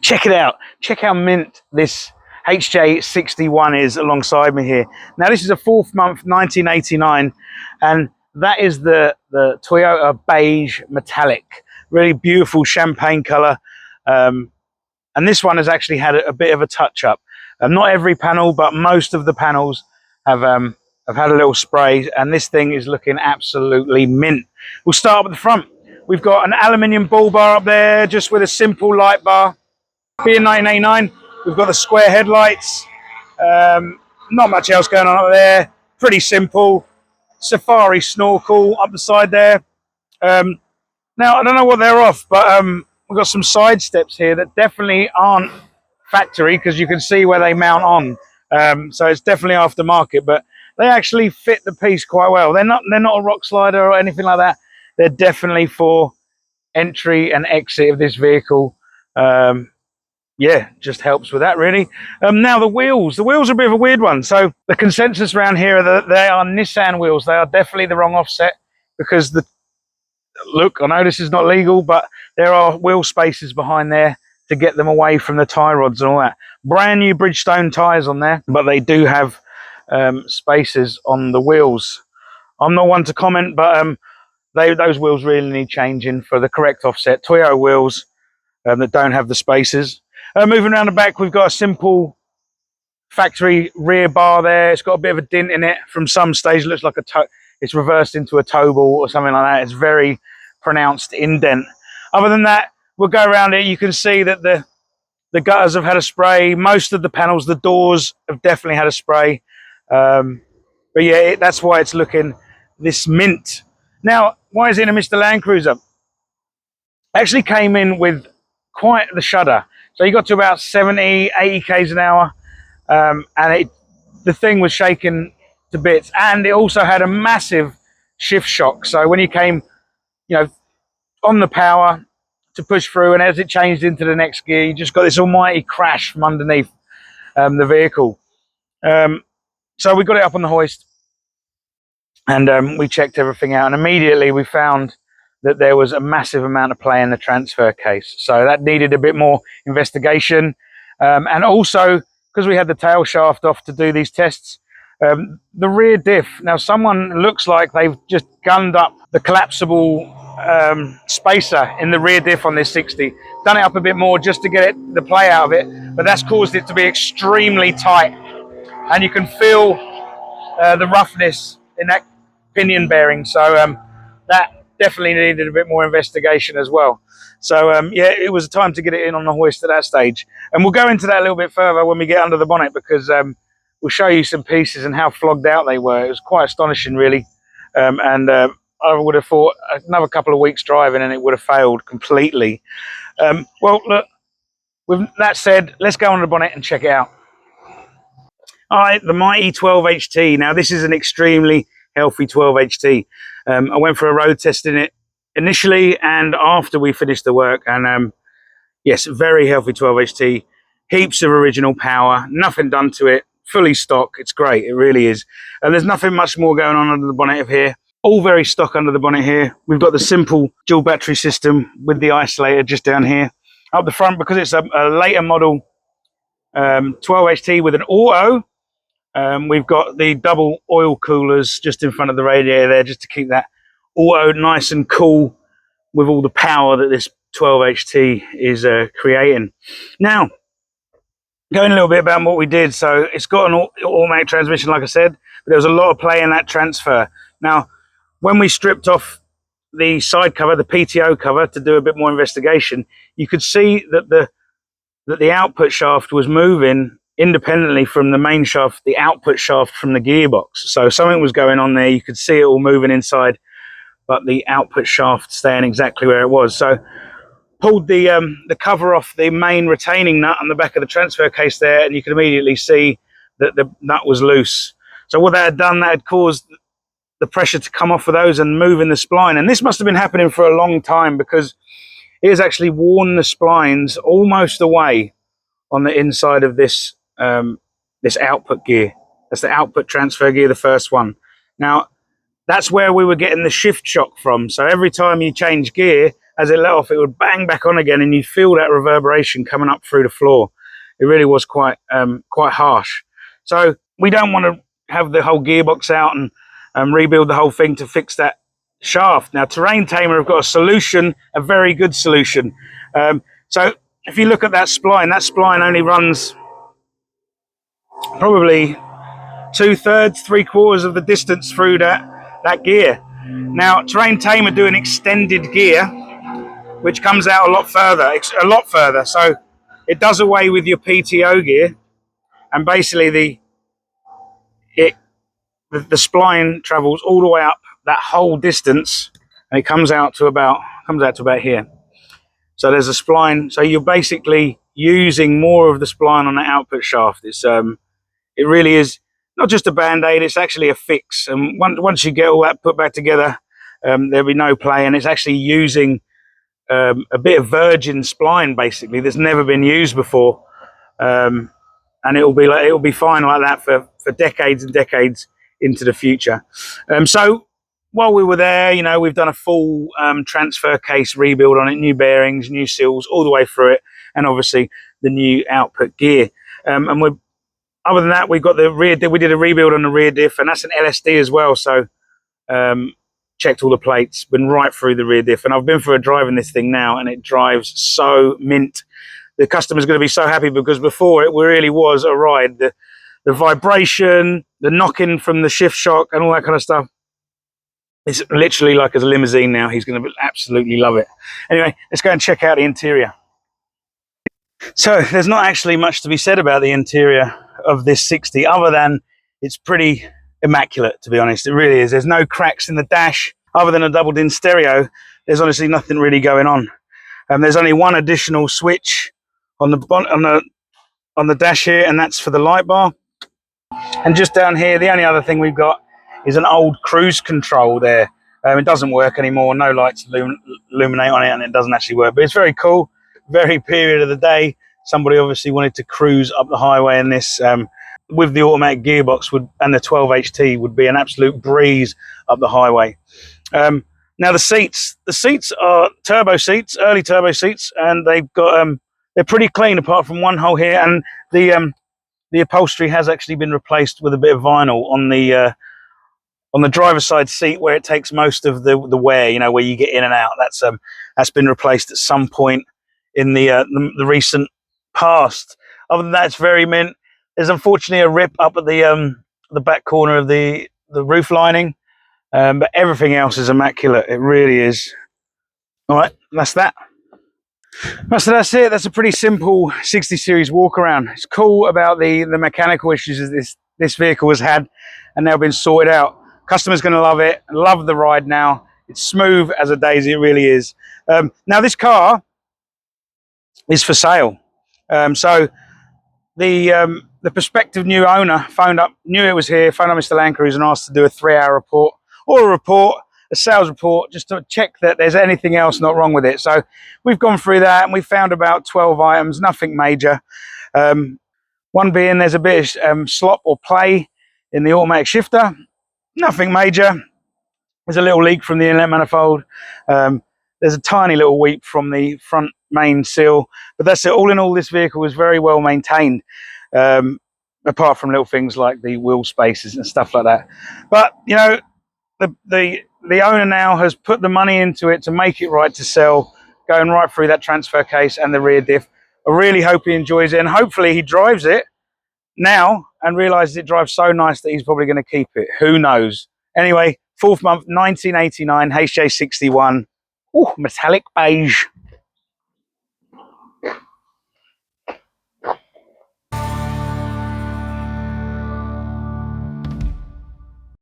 Check it out. Check how mint this HJ61 is alongside me here. Now this is a 4th month 1989, and that is the Toyota Beige Metallic. Really beautiful champagne color. And this one has actually had a bit of a touch up. Not every panel, but most of the panels have had a little spray, and this thing is looking absolutely mint. We'll start with the front. We've got an aluminium bull bar up there, just with a simple light bar. Being 1989, we've got the square headlights. Not much else going on up there. Pretty simple. Safari snorkel up the side there. Now, I don't know what they're off, but we've got some side steps here that definitely aren't factory, because you can see where they mount on. So it's definitely aftermarket, but they actually fit the piece quite well. They're not a rock slider or anything like that. They're definitely for entry and exit of this vehicle. Yeah, just helps with that really. Now the wheels are a bit of a weird one. So the consensus around here are that they are Nissan wheels. They are definitely the wrong offset, because look, I know this is not legal, but there are wheel spaces behind there to get them away from the tie rods and all that. Brand new Bridgestone tires on there, but they do have spaces on the wheels. I'm not one to comment, but those wheels really need changing for the correct offset. Toyota wheels that don't have the spaces. Moving around the back, we've got a simple factory rear bar there. It's got a bit of a dent in it from some stage. It looks like it's reversed into a toe ball or something like that. It's very pronounced indent. Other than that, we'll go around it. You can see that the gutters have had a spray. Most of the panels, the doors have definitely had a spray. But yeah, that's why it's looking this mint. Now, why is it a Mr. Landcruiser? Actually came in with quite the shudder. So you got to about 70, 80 k's an hour, and the thing was shaking to bits. And it also had a massive shift shock. So when you came, on the power to push through, and as it changed into the next gear, you just got this almighty crash from underneath the vehicle. So we got it up on the hoist, and we checked everything out, and immediately we found that there was a massive amount of play in the transfer case. So that needed a bit more investigation. And also, because we had the tail shaft off to do these tests, the rear diff. Now, someone looks like they've just gunned up the collapsible spacer in the rear diff on this 60. Done it up a bit more just to get the play out of it, but that's caused it to be extremely tight. And you can feel the roughness in that pinion bearing. So that definitely needed a bit more investigation as well. So yeah, it was time to get it in on the hoist at that stage, and we'll go into that a little bit further when we get under the bonnet, because we'll show you some pieces and how flogged out they were. It was quite astonishing really, and I would have thought another couple of weeks driving and it would have failed completely. Well, look, with that said, let's go under the bonnet and check it out. All right, the mighty 12 HT. Now this is an extremely healthy 12 HT. I went for a road test in it initially and after we finished the work, and yes, very healthy 12 HT, heaps of original power, nothing done to it, fully stock. It's great, it really is. And there's nothing much more going on under the bonnet of here. All very stock under the bonnet here. We've got the simple dual battery system with the isolator just down here. Up the front, because it's a later model 12 HT with an auto, we've got the double oil coolers just in front of the radiator there, just to keep that auto nice and cool with all the power that this 12 HT is creating. Now, going a little bit about what we did. So it's got an automatic transmission, like I said, but there was a lot of play in that transfer. Now, when we stripped off the side cover, the PTO cover, to do a bit more investigation, you could see that the output shaft was moving independently from the main shaft, the output shaft from the gearbox. So something was going on there. You could see it all moving inside, but the output shaft staying exactly where it was. So pulled the cover off the main retaining nut on the back of the transfer case there, and you could immediately see that the nut was loose. So what that had done, that had caused the pressure to come off of those and move in the spline. And this must have been happening for a long time, because it has actually worn the splines almost away on the inside of this this output gear. That's the output transfer gear, the first one. Now, that's where we were getting the shift shock from. So every time you change gear, as it let off, it would bang back on again, and you'd feel that reverberation coming up through the floor. It really was quite harsh. So we don't want to have the whole gearbox out and rebuild the whole thing to fix that shaft. Now, Terrain Tamer have got a solution, a very good solution. So if you look at that spline only runs probably 2/3, 3/4 of the distance through that gear. Now, Terrain Tamer do an extended gear, which comes out a lot further. So it does away with your PTO gear, and basically the spline travels all the way up that whole distance, and it comes out to about here. So there's a spline. So you're basically using more of the spline on the output shaft. It really is not just a band-aid, it's actually a fix. And once you get all that put back together, there'll be no play, and it's actually using a bit of virgin spline basically that's never been used before, and it'll be fine like that for decades and decades into the future. So while we were there, you know, we've done a full transfer case rebuild on it, new bearings, new seals all the way through it, and obviously the new output gear. And other than that, we've got the rear diff. We did a rebuild on the rear diff, and that's an LSD as well. So checked all the plates, been right through the rear diff, and I've been for a drive in this thing now, and it drives so mint. The customer's going to be so happy, because before it really was a ride. The vibration, the knocking from the shift shock and all that kind of stuff. It's literally like a limousine now. He's going to absolutely love it. Anyway, let's go and check out the interior. So there's not actually much to be said about the interior of this 60, other than it's pretty immaculate, to be honest. It really is. There's no cracks in the dash. Other than a double-din stereo, there's honestly nothing really going on. There's only one additional switch on the dash here, and that's for the light bar. And just down here, the only other thing we've got is an old cruise control there. It doesn't work anymore. No lights illuminate on it, and it doesn't actually work. But it's very cool. Very period of the day. Somebody obviously wanted to cruise up the highway, and this with the automatic gearbox and the 12 HT would be an absolute breeze up the highway. Now the seats are turbo seats, early turbo seats, and they've got they're pretty clean apart from one hole here, and the upholstery has actually been replaced with a bit of vinyl on the driver's side seat, where it takes most of the wear, you know, where you get in and out. That's been replaced at some point in the recent past. Other than that, it's very mint. There's unfortunately a rip up at the back corner of the roof lining, but everything else is immaculate. It really is. All right, that's that. So that's it. That's a pretty simple 60 series walk around. It's cool about the mechanical issues that this vehicle has had, and they've been sorted out. Customer's going to love it. Love the ride now. It's smooth as a daisy. It really is. Now this car is for sale. So the prospective new owner knew it was here, phoned up Mr. Landcruiser and asked to do a 3-hour report, or a sales report, just to check that there's anything else not wrong with it. So we've gone through that, and we found about 12 items, nothing major. One being there's a bit of slop or play in the automatic shifter, nothing major. There's a little leak from the inlet manifold. There's a tiny little weep from the front main seal, but that's it. All in all, this vehicle is very well maintained, apart from little things like the wheel spaces and stuff like that. But you know, the owner now has put the money into it to make it right to sell, going right through that transfer case and the rear diff. I really hope he enjoys it, and hopefully he drives it now and realizes it drives so nice that he's probably going to keep it. Who knows? Anyway, 4th month, 1989 HJ61. Ooh, metallic beige.